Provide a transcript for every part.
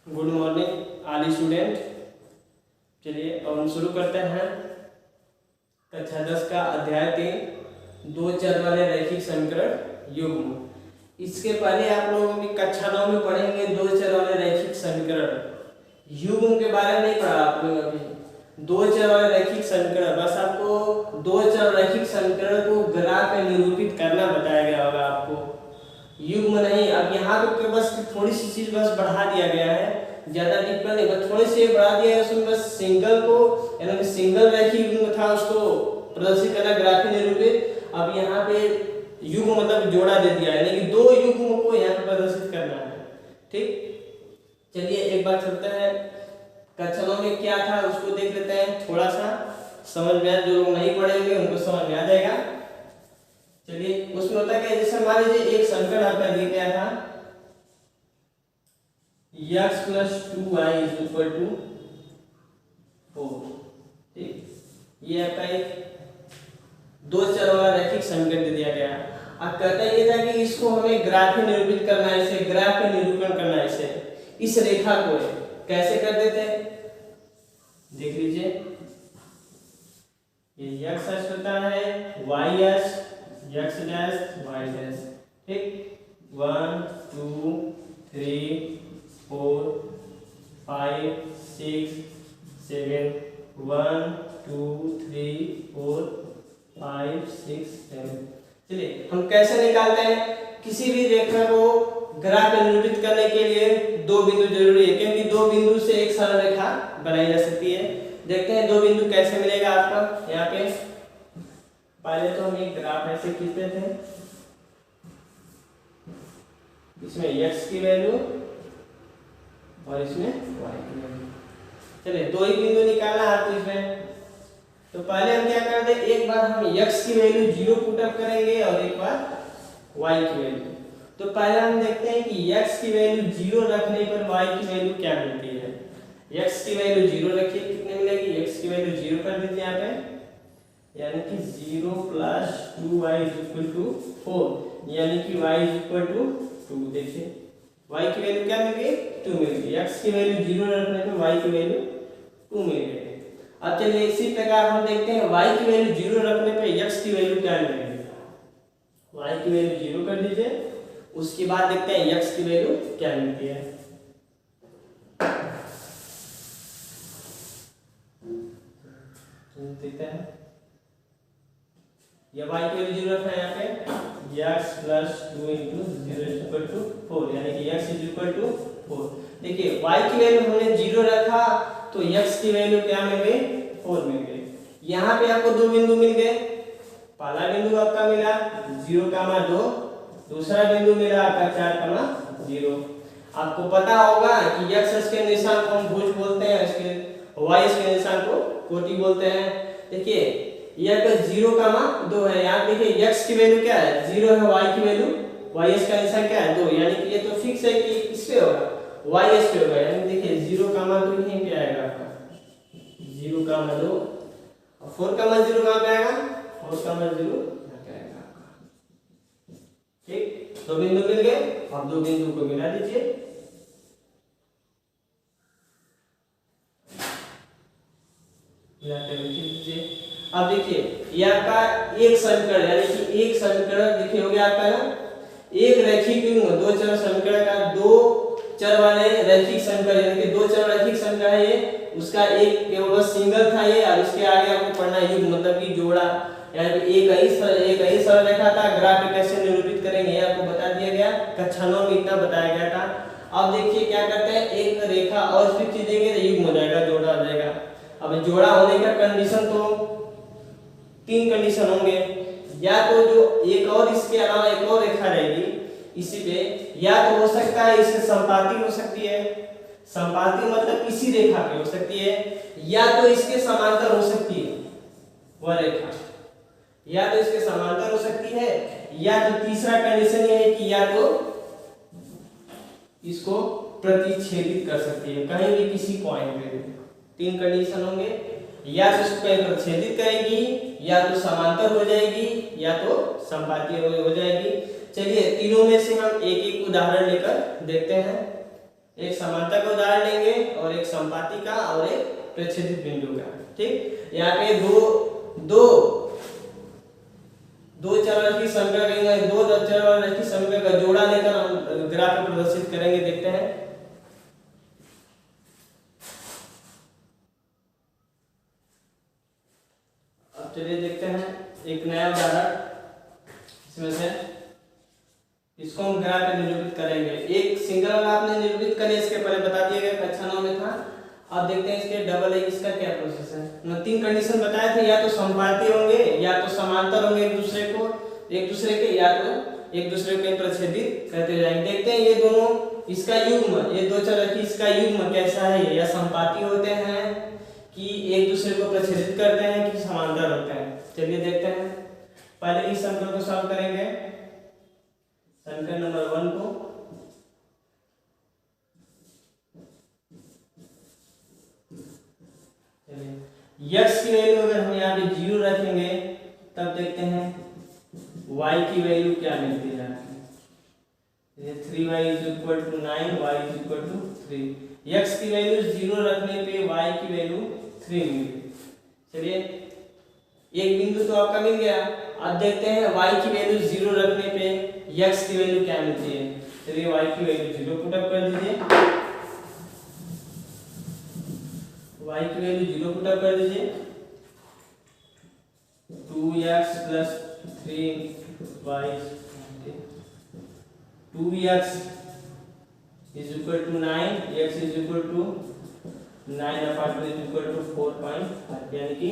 Good morning आली student. चलिए अब हम शुरू करते हैं कक्षा 10 का अध्याय 3 दो चर वाले रैखिक समीकरण युग्म। इसके पहले आप लोग अभी कक्षा 9 में पढ़ेंगे दो चर वाले रैखिक समीकरण युग्म के बारे में नहीं पढ़ा आप लोग अभी। दो चर वाले रैखिक समीकरण बस आपको दो चर रैखिक समीकरण को ग्राफ में निरूपित करना बताया गया होगा आपको, युग्म नहीं। अब यहाँ पे बस थोड़ी सी चीज बस बढ़ा दिया गया है, ज्यादा डिफरेंट नहीं, बस थोड़ी सी बढ़ा दिया है उसमें। बस सिंगल को यानी सिंगल रैखिक युग्म था उसको प्रदर्शित करना ग्राफ में निरूपित। अब यहाँ पे युग्म मतलब जोड़ा दे दिया है, यानी कि दो युग्मों को यहाँ पे प्रदर्शित करना है। ठीक, चलिए एक बार चलते हैं कक्षा 9 में क्या था उसको देख लेते हैं, थोड़ा सा समझ में आए। जो लोग नहीं पढ़ेंगे उनको समझ में आ जाएगा। चलिए उसमें होता है कि जैसे मान लीजिए एक समीकरण आपका दिया गया था x + 2y = 4। ठीक, ये आपका एक दो चर वाला रैखिक समीकरण दे दिया गया। अब कहता ये था कि इसको हमें ग्राफ में निरूपित करना है, इसे ग्राफ में निरूपण करना है। इसे इस रेखा को कैसे कर देते हैं देख लीजिए। ये x अक्ष होता है, y अक्ष, x डैश y डैश। ठीक, 1 2 3 4 5 6 7 1 2 3 4 5 6 7। चलिए हम कैसे निकालते हैं किसी भी रेखा को ग्राफ में निरूपित करने के लिए दो बिंदु जरूरी है, क्योंकि दो बिंदु से एक सरल रेखा बनाई जा सकती है। देखते हैं दो बिंदु कैसे मिलेगा आपका। यहाँ पे पहले तो हम एक ग्राफ ऐसे खींचते थे, इसमें x की वैल्यू और इसमें y की वैल्यू। चलिए दो ही बिंदु निकालना है आपको इसमें। तो पहले हम क्या कर दे, एक बार हम x की वैल्यू 0 पुट अप करेंगे और एक बार y की वैल्यू। तो पहले हम देखते हैं कि x की वैल्यू 0 रखने पर y की वैल्यू क्या मिलती है। x की वैल्यू 0 रखिए, कितने मिलेगी, x की वैल्यू 0 कर दीजिए यहाँ पे, यानी कि 0 + 2y = 4, यानी कि y = 2। देखिए y की वैल्यू क्या मिल गई, 2 मिल गई। x की वैल्यू 0 रखने पे y की वैल्यू 2 मिल गई। अब चलिए इसी प्रकार हम देखते हैं y की वैल्यू 0 रखने पे x की वैल्यू क्या मिलेगी। y की वैल्यू 0 कर दीजिए, उसके बाद देखते हैं x की वैल्यू क्या मिलती है। देखते हैं ये y की वैल्यू 0 रखना है यहाँ पे, x + 2 × 0 = 4, यानी कि x = 4। देखिए y की वैल्यू हमने 0 रखा तो x की वैल्यू क्या मिल गई, 4 मिल गई। यहाँ पे आपको दो बिंदु मिल गए, पहला बिंदु आपका मिला 0,2, दूसरा बिंदु मिला आपका 4,0। आपको पता होगा कि x अक्ष के निशान को हम भुज बोलते हैं, इसके y अक्ष के निशान को कोटि बोलते हैं। देखिए ये आपका 0,2 है, यहाँ देखिए x की वैल्यू क्या है, 0 है, y की वैल्यू y अक्ष का निशान क्या है 2, यानी कि ये तो फिक्स है कि किस पे होगा, y अक्ष पे होगा। यानी देखिए 0,2 यहीं पे आएगा आपका 0,2, और 4,0 कहाँ पे आएगा, 4,0 यहाँ पे आएगा आपका। ठीक, दो बिंदु मिल गए, अब दो बिंदु को मिला दीजिए। मिलाते लिख दीजिए। अब देखिए ये आपका एक समीकरण, यानी कि एक समीकरण देखिए हो गया आपका ना, एक रैखिक युग्म दो चर समीकरण का, दो चर वाले रैखिक समीकरण, यानी कि दो चर रैखिक समीकरण है ये, उसका एक केवल सिंगल था ये, और इसके आगे आपको पढ़ना युग्म मतलब कि जोड़ा, यानी कि एक ही सरल रेखा था, ग्राफ में कैसे निरूपित करेंगे ये आपको बता दिया गया। कक्षा 9 में इतना बताया गया था। अब देखिए क्या करते हैं, एक रेखा और फिर खींच देंगे तो युग्म हो जाएगा, जोड़ा हो जाएगा। अब जोड़ा होने का कंडीशन तो 3 कंडीशन होंगे, या तो जो एक और इसके अलावा एक और रेखा रहेगी इसी पे, या तो हो सकता है इसके संपाती हो सकती है, संपाती मतलब इसी रेखा पे हो सकती है, या तो इसके समांतर हो सकती है वह रेखा, या तो इसके समांतर हो सकती है, या तो तीसरा कंडीशन ये है कि या तो इसको प्रतिच्छेदित कर सकती है कहीं भी किसी पॉइंट पे। 3 कंडीशन होंगे, या तो इसको कहीं प्रतिच्छेदित करेगी, या तो समांतर हो जाएगी, या तो संपातीय हो जाएगी। चलिए तीनों में से हम एक एक उदाहरण लेकर देखते हैं। एक समानता का उदाहरण लेंगे और एक संपाती का और एक प्रच्छेदित बिंदु का। ठीक, यहाँ पे दो चरवाही समीकरण, दो चरवाही समीकरण का जोड़ा लेकर हम ग्राफ में प्रदर्शित करेंगे। देखते हैं। अब चलिए देखते हैं एक नया उदाहरण। इसमें से इसको हम ग्राफ में निरूपित करेंगे। एक सिंगल वाला आपने निरूपित कर लिया, इसके पहले बता दिया गया कक्षा 9 में था। अब देखते हैं इसके डबल है, इसका क्या प्रोसेस है। मैं 3 कंडीशन बताए थे, या तो समपाती होंगे, या तो समांतर होंगे एक दूसरे के, या तो एक दूसरे को प्रच्छेदित करते जाएंगे। देखते हैं ये दोनों, इसका युग्म, ये दो चरवाही इसका युग्म कैसा है, या समपाती होते हैं कि एक दूसरे को प्रच्छेदित करते हैं कि समांतर होते हैं। चलिए देखते हैं। पहले इस समीकरण को सॉल्व करेंगे। समीकरण नंबर 1 को x की वैल्यू अगर हम यहाँ पे 0 रखेंगे तब देखते हैं y की वैल्यू क्या मिलती है। 3y = 9, y = 3। x की वैल्यू 0 रखने पे y की वैल्यू 3 मिली। चलिए एक बिंदु तो आपका मिल गया। अब देखते हैं y की वैल्यू 0 रखने पे x की वैल्यू क्या मिलती है। चलिए y की वैल्यू 0 पुट अप कर दीजिए, y की वैल्यू 0 पुट अप कर दीजिए। 2x + 3y, 2x = 9, x = 9/2 = 4.5, यानी कि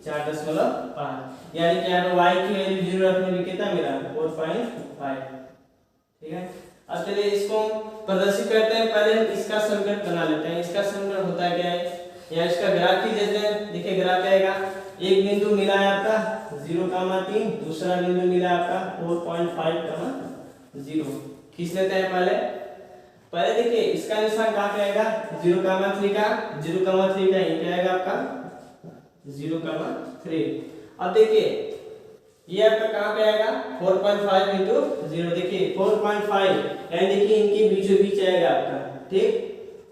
4.5, यानी कि यहाँ पे y की वैल्यू 0 रखने में कितना मिला, 4.5। ठीक है। अब चलिए इसको प्रदर्शित करते हैं। पहले हम इसका समीकरण बना लेते हैं। इसका समीकरण होता है क्या है, या इसका ग्राफ खींच देते हैं। देखिए ग्राफ क्या आएगा, एक बिंदु मिला है आपका 0,3, दूसरा बिंदु मिला है आपका 4.5, 0। खींच लेते हैं। पहले देखिए इसका निशान कहाँ पे आएगा, 0,3 का, 0,3 का यहीं पे आएगा आपका 0,3। अब देखिए ये आपका कहाँ पे आएगा, 4.5 × 0। देखिए 4.5, यानी देखिए इनके बीचों बीच आएगा आपका। ठीक,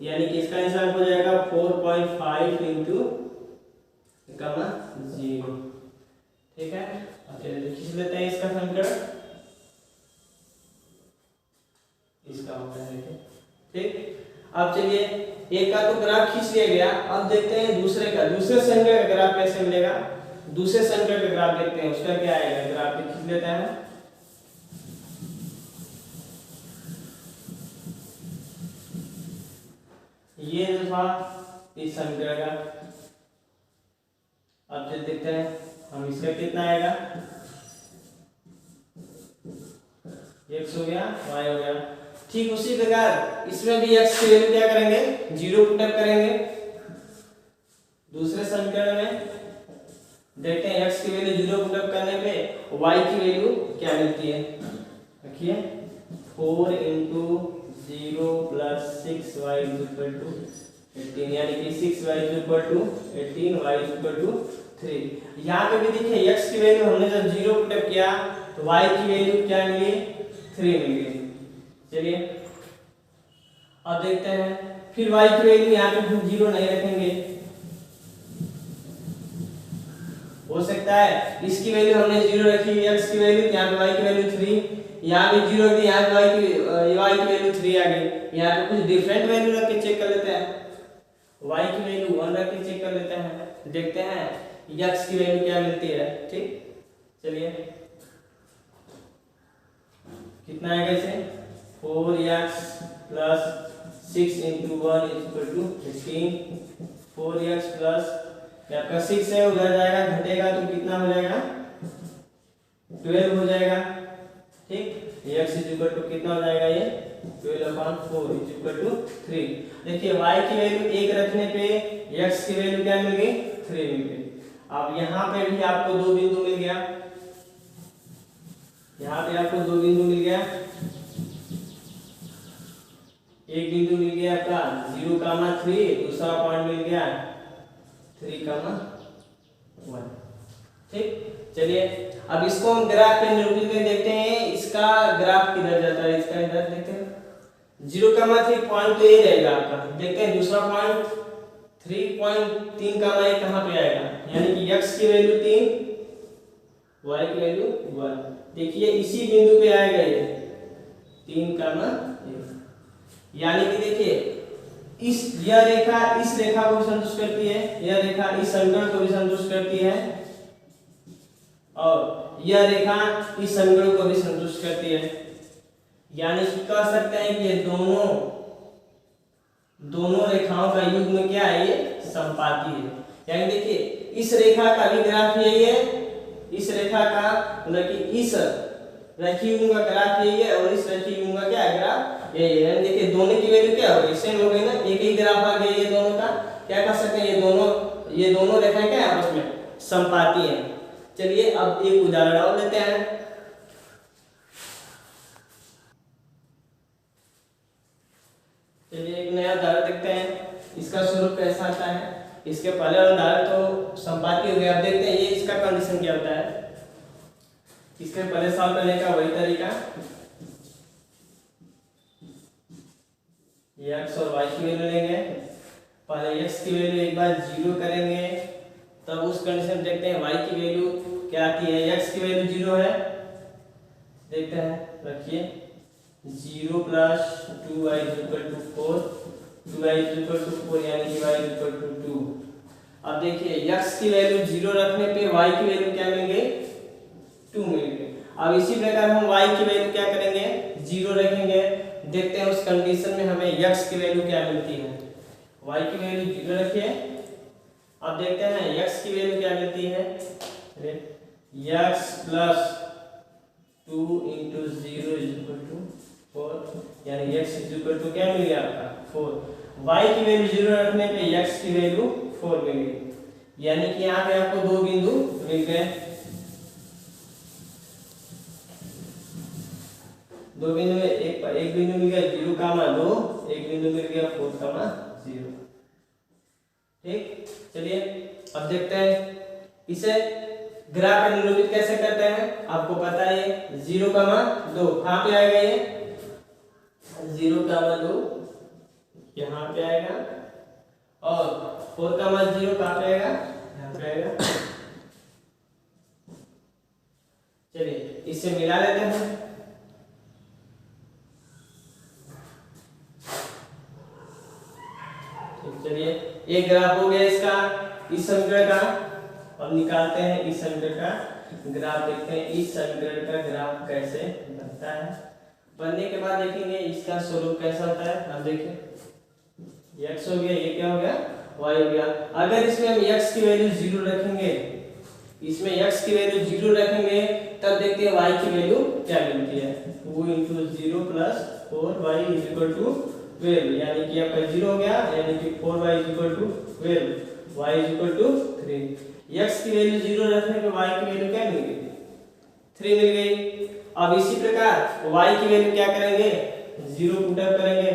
यानी कि इसका निशान हो जाएगा 4.5 × 0। ठीक है। अब चलिए खींच लेते हैं इसका समीकरण। इसका होता है ठीक। अब चलिए एक का तो ग्राफ खींच लिया गया। अब देखते हैं दूसरे समीकरण का ग्राफ कैसे मिलेगा। दूसरे समीकरण का ग्राफ देखते हैं, उसका क्या आएगा। ग्राफ भी खींच लेते हैं। ये जो था इस समीकरण का। अब चलिए देखते हैं हम, इसका कितना आएगा, x हो गया, y हो गया। ठीक उसी प्रकार इसमें भी x की वैल्यू क्या करेंगे, 0 पुट अप करेंगे। दूसरे समीकरण में देखते हैं x की वैल्यू 0 पुट अप करने पे y की वैल्यू क्या मिलती है। देखिए 4 × 0 + 6y = 18, यानी कि 6y = 18, y = 3। यहाँ पे भी देखिए x की वैल्यू हमने जब 0 पुट अप किया तो y की वैल्यू क्या मिली, 3 मिल गई। चलिए अब देखते हैं, फिर y की वैल्यू यहाँ पे हम 0 नहीं रखेंगे। हो सकता है इसकी वैल्यू हमने 0 रखी, x की वैल्यू, यहाँ पे y की वैल्यू 3, यहाँ पे 0 रखी, यहाँ पे y की वैल्यू 3 आ गई। यहाँ पे कुछ डिफरेंट वैल्यू रख के चेक कर लेते हैं। y की वैल्यू 1 रख के चेक कर लेते हैं, देखते हैं x की वैल्यू क्या मिलती है। ठीक, चलिए कितना आएगा इसे, 4x + 6 × 1 = 15, 4x प्लस आपका 6 है, उधर जाएगा घटेगा तो कितना हो जाएगा, 12 हो जाएगा। ठीक, x = कितना हो जाएगा, ये 12/4 = 3। देखिए y की वैल्यू 1 रखने पे x की वैल्यू क्या मिल गई, 3 मिल गई। अब यहाँ पे भी आपको 2 बिंदु मिल गया, यहाँ पे आपको 2 बिंदु मिल गया। एक बिंदु मिल गया आपका 0,3, दूसरा पॉइंट मिल गया 3,1। ठीक, चलिए अब इसको हम ग्राफ पे निरूपित करके देखते हैं। इसका ग्राफ किधर जाता है, इसका इधर देखते हैं। 0,3 पॉइंट तो ये रहेगा आपका। देखते हैं दूसरा पॉइंट 3.3 कहाँ पे आएगा, यानी कि x की वैल्यू 3, y की वैल्यू 1। देखिए इसी बिंदु पे आएगा ये 3,1, यानी कि देखिए यह रेखा इस रेखा को भी संतुष्ट करती है, यह रेखा इस समकोण को भी संतुष्ट करती है, और यह रेखा इस समकोण को भी संतुष्ट करती है। यानी कि कह सकते हैं कि ये दोनों रेखाओं का युग्म क्या है, ये समपाती है। यानी देखिए इस रेखा का भी ग्राफ यही है, इस रेखा का मतलब कि इस रेखीय युग्म का ग्राफ यही है, और इस रेखीय युग्म का क्या है, ग्राफ यही है। यानी देखिए दोनों की वैल्यू क्या हो गई, सेम हो गई ना, एक ही ग्राफ आ गया ये दोनों का। क्या कह सकते हैं, ये दोनों रेखाएं क्या है, आपस में समपाती हैं। चलिए अब एक उदाहरण और लेते हैं। चलिए एक नया उदाहरण देखते हैं, इसका स्वरूप कैसा आता है। इसके पहले उदाहरण तो समपाती हो गया, अब देखते हैं ये इसका कंडीशन क्या होता है। इसके पहले सॉल्व करने का वही तरीका, x और y की वैल्यू लेंगे। पहले x की वैल्यू एक बार 0 करेंगे, तब उस कंडीशन देखते हैं y की वैल्यू क्या आती है। x की वैल्यू 0 है, देखते हैं, रखिए 0 + 2y = 4, 2y = 4, यानी कि y = 2। अब देखिए x की वैल्यू 0 रखने पे y की वैल्यू क्या मिल गई, 2 मिल गई। अब इसी प्रकार हम y की वैल्यू क्या करेंगे, 0 रखेंगे, देखते हैं उस कंडीशन में हमें x की वैल्यू क्या मिलती है। y की वैल्यू 0 रखिए, अब देखते हैं x की वैल्यू क्या मिलती है। x + 2 × 0 = 4, यानी x = क्या मिल गया आपका, 4। y की वैल्यू 0 रखने पे x की वैल्यू 4 मिल गई, यानी कि यहाँ पे आपको दो बिंदु मिल गए। दो बिंदु में एक बिंदु मिल गया 0,2, एक बिंदु मिल गया 4,0। ठीक, चलिए अब देखते हैं इसे ग्राफ में निरूपित कैसे करते हैं। आपको पता है 0,2 कहाँ पे आएगा, ये 0,2 यहाँ पे आएगा, और 4,0 कहाँ पे आएगा, यहाँ पे आएगा। चलिए इसे मिला लेते हैं। चलिए एक ग्राफ हो गया इसका, इस समीकरण का। अब निकालते हैं इस समीकरण का ग्राफ, देखते हैं इस समीकरण का ग्राफ कैसे बनता है। बनने के बाद देखेंगे इसका स्वरूप कैसा होता है। अब देखिए x हो गया, ये क्या हो गया, y हो गया। अगर इसमें हम x की वैल्यू 0 रखेंगे, इसमें x की वैल्यू 0 रखेंगे, तब देखते हैं y की वैल्यू क्या मिलती है। 2 × 0 + 4y = 12, यानी कि आपका 0 हो गया, यानी कि 4y = 12, y = 3। x की वैल्यू 0 रखने पे y की वैल्यू क्या मिल गई, 3 मिल गई। अब इसी प्रकार y की वैल्यू क्या करेंगे, 0 पुट अप करेंगे।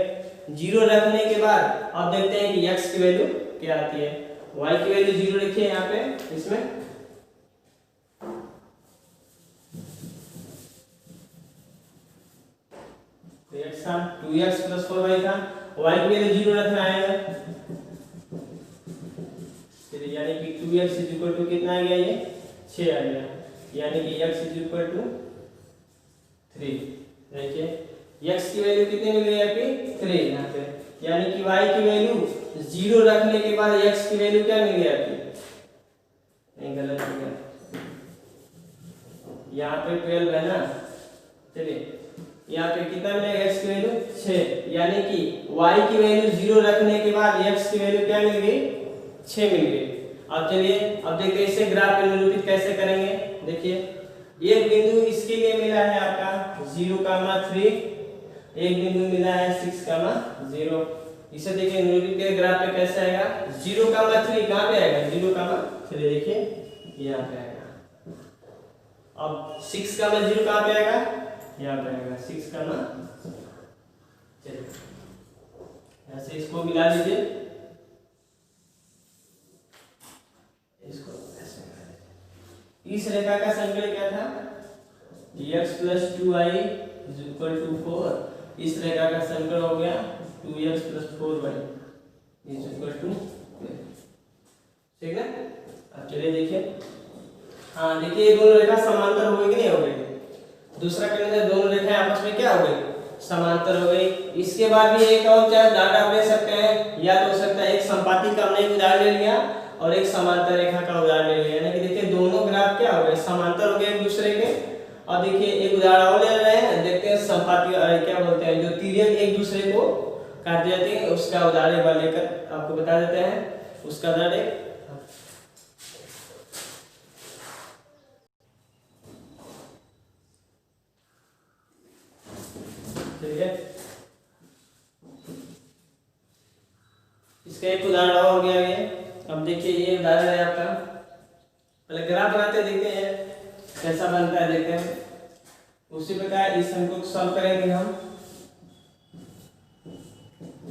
0 रखने के बाद अब देखते हैं कि x की वैल्यू क्या आती है। y की वैल्यू 0 लिखिए यहाँ पे, इसमें तो x था 2x + 4y था, y की वैल्यू 0 रखना है, यानी कि 2x = कितना आ गया, ये 6 आ गया, यानी कि x = 3। देखिए x की वैल्यू कितनी मिल गई आपकी, 3 यहाँ पे, यानी कि y की वैल्यू 0 रखने के बाद x की वैल्यू क्या मिल गई आपकी, नहीं गलत हो गया, यहाँ पे 12 है ना। चलिए यहाँ पे कितना मिलेगा, x की वैल्यू 6, यानी कि y की वैल्यू 0 रखने के बाद x की वैल्यू क्या मिल गई, 6 मिल गई। अब चलिए अब देखते हैं इसे ग्राफ में निरूपित कैसे करेंगे। देखिए एक बिंदु इसके लिए मिला है आपका 0,3, एक बिंदु मिला है 6,0। इसे देखिए निरूपित के ग्राफ पे कैसे आएगा। 0,3 कहाँ पे आएगा, 0,3 देखिए यहाँ पे आएगा। अब 6,0 कहाँ पे आएगा, यहाँ पे आएगा 6,0। चलिए ऐसे इसको मिला लीजिए, इसको ऐसे मिला लीजिए। इस रेखा का समीकरण क्या था, x + 2y = 4, इस रेखा का समीकरण हो गया 2x + 4y = 12। ठीक ना। अब चलिए देखिए, हाँ देखिए ये दोनों रेखा समांतर हो गई कि नहीं हो गई। दूसरा कंडीशन, दोनों रेखाएं आपस में क्या हो गई, समांतर हो गई। इसके बाद भी एक और चाहे डाटा ले सकते हैं, या तो हो सकता है एक संपाती का हमने एक उदाहरण ले लिया और एक समांतर रेखा का उदाहरण ले लिया, यानी कि देखिए दोनों ग्राफ क्या हो गए, समांतर हो गए एक दूसरे के। और देखिए एक उदाहरण और ले रहे हैं, देखते हैं संपाती क्या बोलते हैं, जो तिर्यक एक दूसरे को काट जाते हैं, उसका उदाहरण एक बार लेकर आपको बता देते हैं। उसका उदाहरण ठीक है, इसका एक उदाहरण और हो गया ये। अब देखिए ये उदाहरण है आपका, पहले ग्राफ बनाते देखते हैं कैसा बनता है, देखते हैं। उसी प्रकार इस अंक को सॉल्व करेंगे हम,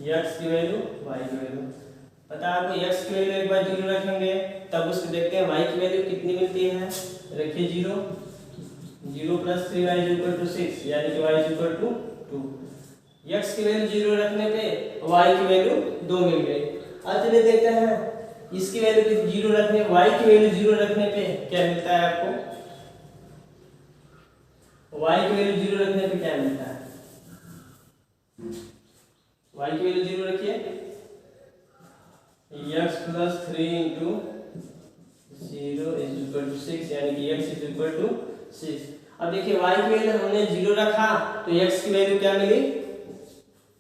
x की वैल्यू y की वैल्यू पता है आपको, x की वैल्यू एक बार 0 रखेंगे, तब उसको देखते हैं y की वैल्यू कितनी मिलती है। रखिए 0 0 + 3y = 6, यानी कि y = 2। x की वैल्यू 0 रखने पे y की वैल्यू 2 मिल गई। अब चलिए देखते हैं इसकी वैल्यू 0 रखने, y की वैल्यू 0 रखने पे क्या मिलता है आपको, y की वैल्यू 0 रखने पे क्या मिलता है। y की वैल्यू 0 रखिए, x + 3 * 0 = 6, यानी कि x = 6। अब देखिए y की वैल्यू हमने 0 रखा तो x की वैल्यू क्या मिली,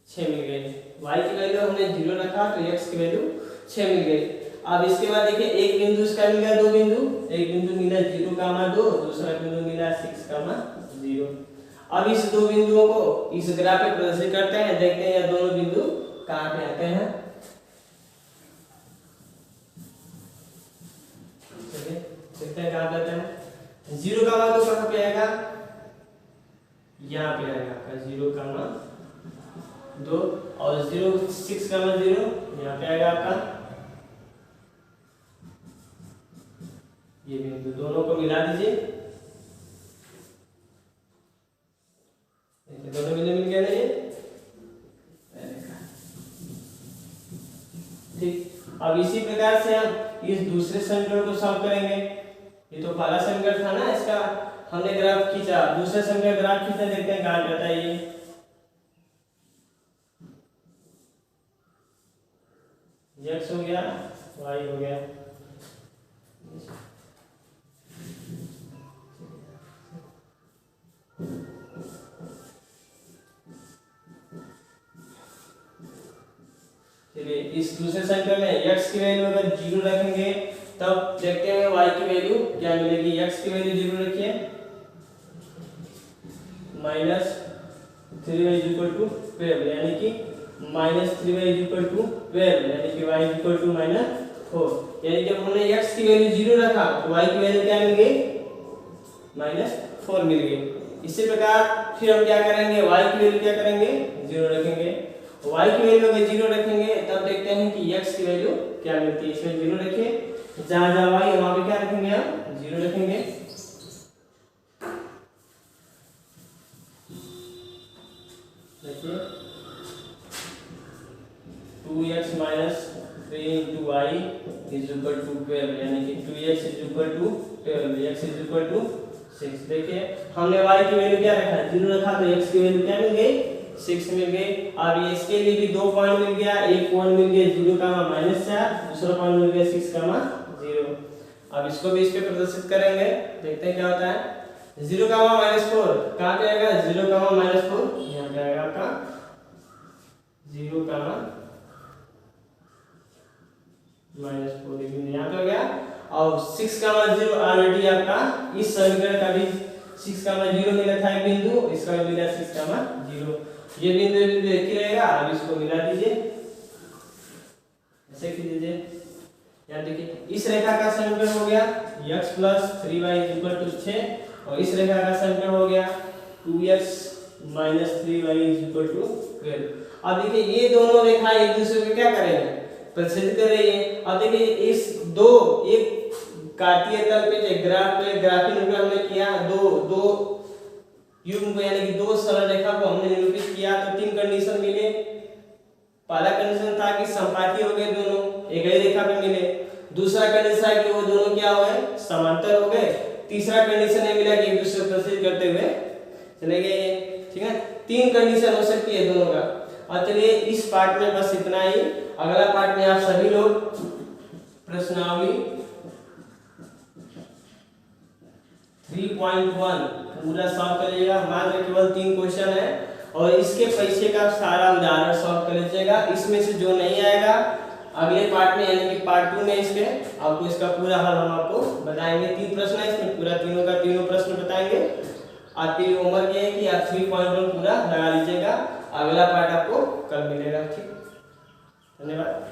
6 मिल गई। y की वैल्यू हमने 0 रखा तो x की वैल्यू 6 मिल गई। अब इसके बाद देखिए एक बिंदु इसका मिल गया, दो बिंदु, एक बिंदु मिला 0, 2, दूसरा बिंदु मिला 6, 0। अब इस दो बिंदुओं को इस ग्राफ पे प्रदर्शित करते हैं, देखते हैं ये दोनों बिंदु कहाँ पे आते हैं। चलिए देखते हैं कहाँ पे आते हैं। 0 का मान तो कहाँ पे आएगा, यहाँ पे आएगा आपका 0, 2, और 6, 0 यहाँ पे आएगा आपका। ये बिंदु दोनों को मिला दीजिए, दोनों बिंदु मिल गया ना ये। ठीक, अब इसी प्रकार से हम इस दूसरे समीकरण को सॉल्व करेंगे। ये तो पहला समीकरण था ना, इसका हमने ग्राफ खींचा, दूसरे समीकरण ग्राफ खींचा, देखते हैं कहाँ जाता है ये। x हो गया, y हो गया। चलिए इस दूसरे समीकरण में x की वैल्यू अगर 0 रखेंगे तब देखते हैं y की वैल्यू क्या मिलेगी। x की वैल्यू 0 रखिए, -3y = 12, यानी कि -3y = 12, यानी कि y = -4। यानी जब हमने x की वैल्यू 0 रखा तो y की वैल्यू क्या मिल गई, -4 मिल गई। इसी प्रकार फिर हम क्या करेंगे, y की वैल्यू क्या करेंगे, 0 रखेंगे। y की वैल्यू अगर 0 रखेंगे तब देखते हैं कि x की वैल्यू क्या मिलती है। इसमें 0 रखिए, जहां जहां y वहां पे क्या रखेंगे, हम 0 रखेंगे। देखिए 2x - 3 * y = 12, यानी कि 2x = 12, x = 6। देखिए हमने y की वैल्यू क्या रखा, 0 रखा तो x की वैल्यू क्या मिल गई, 6 मिल गई। अब ये इसके लिए भी 2 पॉइंट मिल गया, एक पॉइंट मिल गया 0, -4, दूसरा पॉइंट मिल गया 6, 0। अब इसको भी इस पे प्रदर्शित करेंगे, देखते हैं क्या होता है। 0, -4 कहाँ पे आएगा, 0, -4 यहाँ पे आएगा आपका 0, -4 यहाँ पे हो गया। और 6, 0 ऑलरेडी आपका इस समीकरण का भी 6, 0 मिला था एक बिंदु, इसका भी मिला 6, 0। ये बिंदु एक ही रहेगा। अब इसको मिला दीजिए, ऐसे कीजिए। यहाँ देखिए इस रेखा का समीकरण हो गया x + 3y = 6, और इस रेखा का समीकरण हो गया 2x - 3y = 12। अब देखिए ये दोनों रेखा एक दूसरे को क्या करेंगे, प्रदर्शित कर रही है। अब देखिए इस दो एक कार्तीय तल पे ग्राफ पे ग्राफिक रूप हमने किया, दो युग्म को यानी कि दो सरल रेखा को हमने निरूपित किया, तो पहला कंडीशन था कि संपाती हो गए दोनों, एक ही रेखा पे मिले। दूसरा कंडीशन है कि वो दोनों क्या हुए, समांतर हो गए। तीसरा कंडीशन है मिला कि एक दूसरे को प्रतिच्छेद करते हुए चले गए। ठीक है, 3 कंडीशन हो सकती है दोनों का। और चलिए इस पार्ट में बस इतना ही। अगला पार्ट में आप सभी लोग प्रश्नावली 3.1 पूरा सॉल्व करिएगा। मात्र केवल 3 क्वेश्चन है और इसके पीछे का सारा उदाहरण सॉल्व कर लीजिएगा। इसमें से जो नहीं आएगा अगले पार्ट में यानी कि पार्ट 2 में इसके आपको इसका पूरा हल हम आपको बताएंगे। 3 प्रश्न है इसमें, पूरा तीनों का तीनों प्रश्न बताएंगे। आपके लिए होमवर्क ये है कि आप 3.1 पूरा लगा लीजिएगा। अगला पार्ट आपको कल मिलेगा। ठीक, धन्यवाद।